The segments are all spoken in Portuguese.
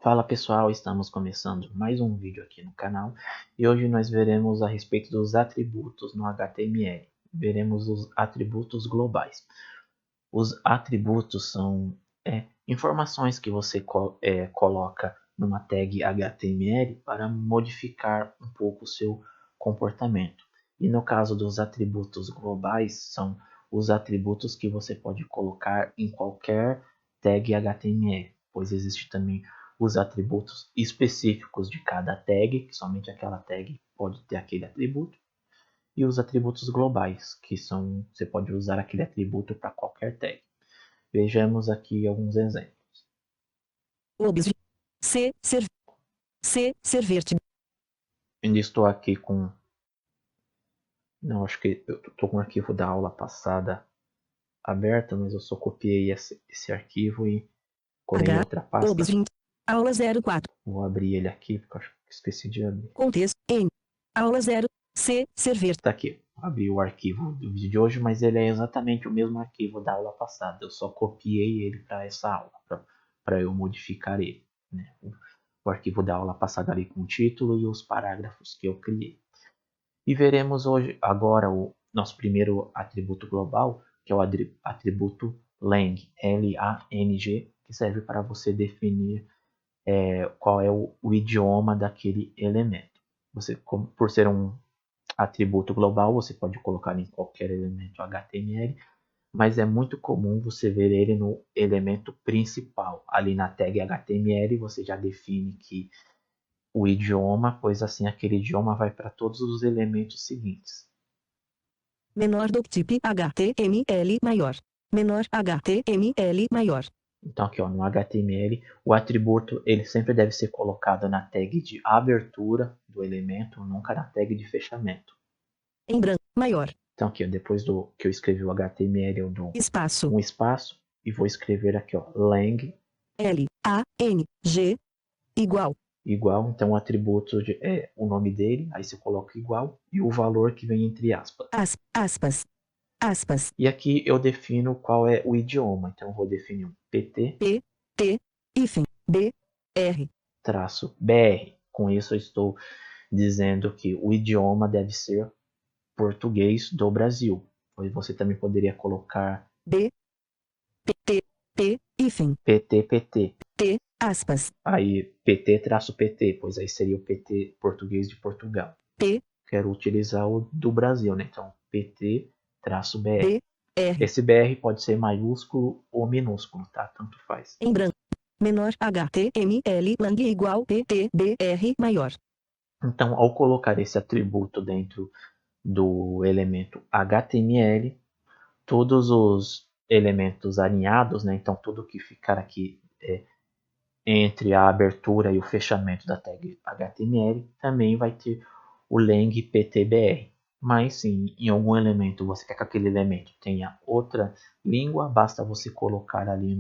Fala pessoal, estamos começando mais um vídeo aqui no canal e hoje nós veremos a respeito dos atributos no HTML. Veremos os atributos globais. Os atributos são informações que você coloca numa tag HTML para modificar um pouco o seu comportamento. E no caso dos atributos globais, são os atributos que você pode colocar em qualquer tag HTML, pois existe também os atributos específicos de cada tag, que somente aquela tag pode ter aquele atributo, e os atributos globais, que são, você pode usar aquele atributo para qualquer tag. Vejamos aqui alguns exemplos. Servir-te. Ainda estou aqui com... Não, acho que eu estou com o arquivo da aula passada aberto, mas eu só copiei esse arquivo e colei em outra pasta. Aula 04. Vou abrir ele aqui, porque eu acho que esqueci de abrir. Contexto em aula 0. Servir. Tá aqui, abri o arquivo do vídeo de hoje, mas ele é exatamente o mesmo arquivo da aula passada. Eu só copiei ele para essa aula, para eu modificar ele, né? O arquivo da aula passada ali com o título e os parágrafos que eu criei. E veremos hoje agora o nosso primeiro atributo global, que é o atributo lang, L-A-N-G, que serve para você definir qual é o idioma daquele elemento. Você, por ser um atributo global, você pode colocar em qualquer elemento HTML, mas é muito comum você ver ele no elemento principal. Ali na tag HTML você já define que o idioma, pois assim aquele idioma vai para todos os elementos seguintes. Menor do tipo HTML maior. Menor HTML maior. Então aqui ó, no HTML, o atributo ele sempre deve ser colocado na tag de abertura do elemento, nunca na tag de fechamento. Em branco, maior. Então aqui ó, depois do que eu escrevi o HTML, eu dou Espaço. um espaço e vou escrever aqui ó, lang L-A-N-G igual. Igual, então o atributo é o nome dele, aí você coloca igual e o valor que vem entre aspas. Aspas. E aqui eu defino qual é o idioma, então eu vou definir um pt -br. Com isso eu estou dizendo que o idioma deve ser português do Brasil. Pois você também poderia colocar pt, aí pt-pt, pois aí seria o pt português de Portugal. Quero utilizar o do Brasil, né? Então pt-br. Esse BR pode ser maiúsculo ou minúsculo, tá? Tanto faz. Em branco. Menor HTML lang igual PTBR maior. Então, ao colocar esse atributo dentro do elemento HTML, todos os elementos alinhados, né? Então, tudo que ficar aqui entre a abertura e o fechamento da tag HTML também vai ter o lang PTBR. Mas sim, em algum elemento você quer que aquele elemento tenha outra língua, basta você colocar ali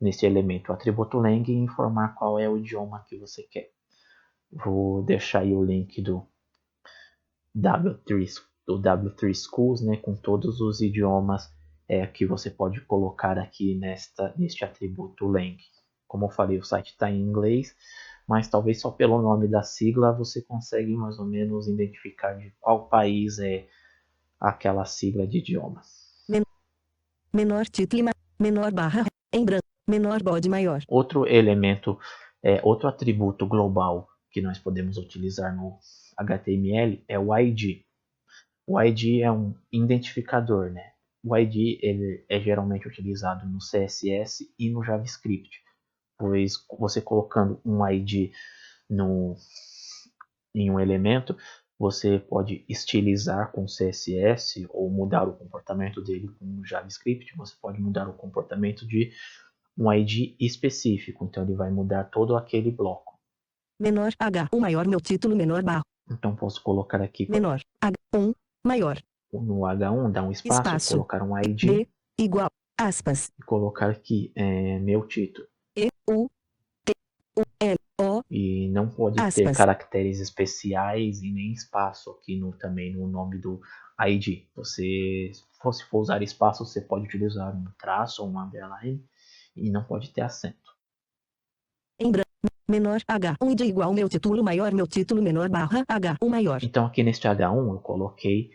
nesse elemento o atributo lang e informar qual é o idioma que você quer. Vou deixar aí o link do W3 Schools, né, com todos os idiomas que você pode colocar aqui neste atributo lang. Como eu falei, o site está em inglês, mas talvez só pelo nome da sigla você consegue mais ou menos identificar de qual país é aquela sigla de idiomas. Menor título, menor barra, em branco, menor bode maior. Outro elemento, outro atributo global que nós podemos utilizar no HTML é o ID. O ID é um identificador, né? O ID ele é geralmente utilizado no CSS e no JavaScript, pois você colocando um ID em um elemento, você pode estilizar com CSS ou mudar o comportamento dele com JavaScript. Você pode mudar o comportamento de um ID específico, então ele vai mudar todo aquele bloco. Menor H, o maior meu título menor barra. Então posso colocar aqui menor H1 maior. No H1, dar um espaço, colocar um ID B igual aspas. E colocar aqui meu título. E-U-T-U-L-O E não pode ter caracteres especiais e nem espaço aqui também no nome do ID. Se for usar espaço, você pode utilizar um traço ou um underline e não pode ter acento. Em branco, menor H1 id igual meu título maior meu título menor barra H1 maior. Então aqui neste H1 eu coloquei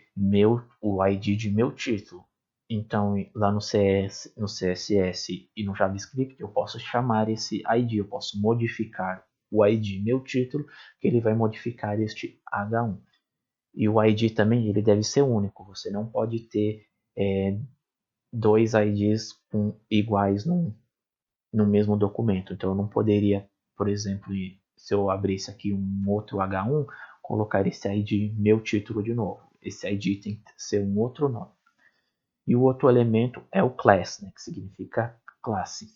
o ID de meu título. Então lá no CSS e no JavaScript eu posso chamar esse ID, eu posso modificar o ID meu título, que ele vai modificar este H1. E o ID também ele deve ser único, você não pode ter dois IDs iguais no mesmo documento. Então eu não poderia, por exemplo, se eu abrisse aqui um outro H1, colocar esse ID meu título de novo. Esse ID tem que ser um outro nome. E o outro elemento é o class, né, que significa classe.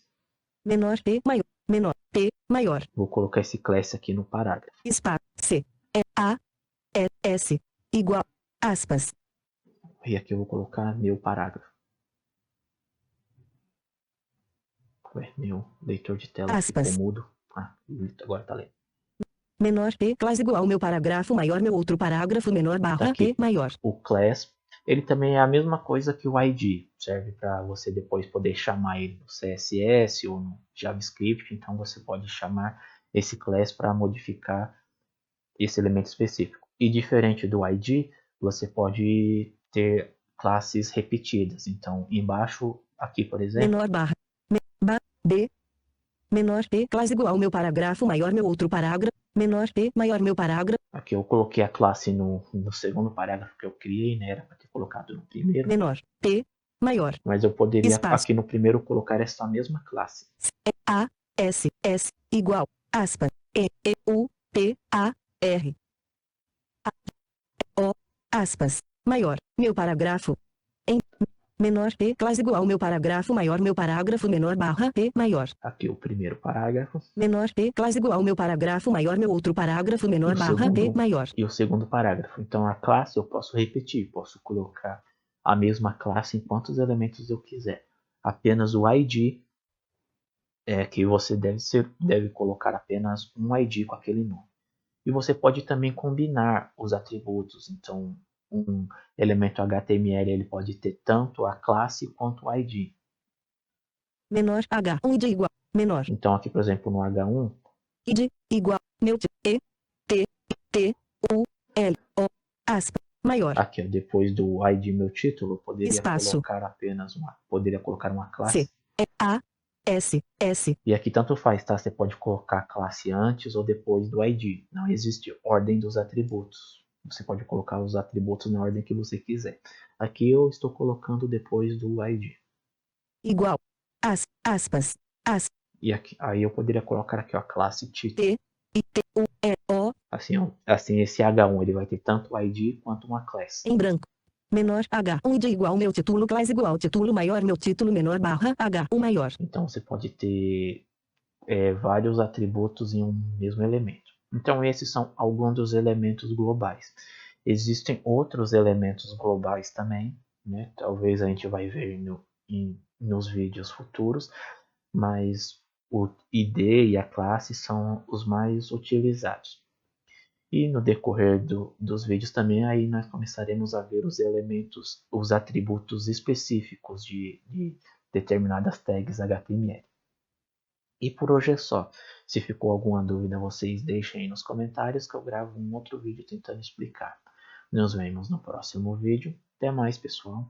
Menor P maior, menor P maior. Vou colocar esse class aqui no parágrafo. Espaço C E A S igual aspas. E aqui eu vou colocar meu parágrafo. Ué, meu leitor de tela Aspas. ficou mudo. Agora tá lendo. Menor P class igual meu parágrafo maior meu outro parágrafo menor barra Tá aqui. P maior. O class, ele também é a mesma coisa que o ID. Serve para você depois poder chamar ele no CSS ou no JavaScript. Então você pode chamar esse class para modificar esse elemento específico. E diferente do ID, você pode ter classes repetidas. Então embaixo, aqui por exemplo, Menor barra B menor P class igual meu parágrafo maior meu outro parágrafo menor P maior meu parágrafo. Aqui eu coloquei a classe no segundo parágrafo que eu criei, né? Era para ter colocado no primeiro. Menor P maior. Mas eu poderia Espaço. aqui no primeiro colocar essa mesma classe. A S S igual aspas E U P A R O aspas maior meu parágrafo em menor P class igual meu parágrafo maior meu parágrafo menor barra P maior. Aqui o primeiro parágrafo. Menor P class igual meu parágrafo maior meu outro parágrafo menor barra P maior. E o segundo parágrafo. Então a classe eu posso repetir, posso colocar a mesma classe em quantos elementos eu quiser. Apenas o ID é que você deve colocar apenas um ID com aquele nome. E você pode também combinar os atributos. Então um elemento HTML ele pode ter tanto a classe quanto o ID. Menor H1 id igual menor. Então aqui por exemplo no H1 id igual meu E T T U L O aspas maior. Aqui, ó, depois do ID meu título, eu poderia Espaço. colocar apenas uma classe. C E A S S. E aqui tanto faz, tá? Você pode colocar a classe antes ou depois do ID. Não existe ordem dos atributos. Você pode colocar os atributos na ordem que você quiser. Aqui eu estou colocando depois do ID. Igual aspas E aqui, aí eu poderia colocar aqui, ó, a classe título. T I T U E O Assim esse H1 ele vai ter tanto o ID quanto uma classe. em branco. Menor H1 id igual meu título class igual título maior meu título menor barra H1 maior. Então você pode ter vários atributos em um mesmo elemento. Então esses são alguns dos elementos globais. Existem outros elementos globais também, né? Talvez a gente vai ver nos vídeos futuros, mas o ID e a classe são os mais utilizados. E no decorrer dos vídeos também aí nós começaremos a ver os elementos, os atributos específicos de determinadas tags HTML. E por hoje é só. Se ficou alguma dúvida, vocês deixem aí nos comentários que eu gravo um outro vídeo tentando explicar. Nos vemos no próximo vídeo. Até mais, pessoal.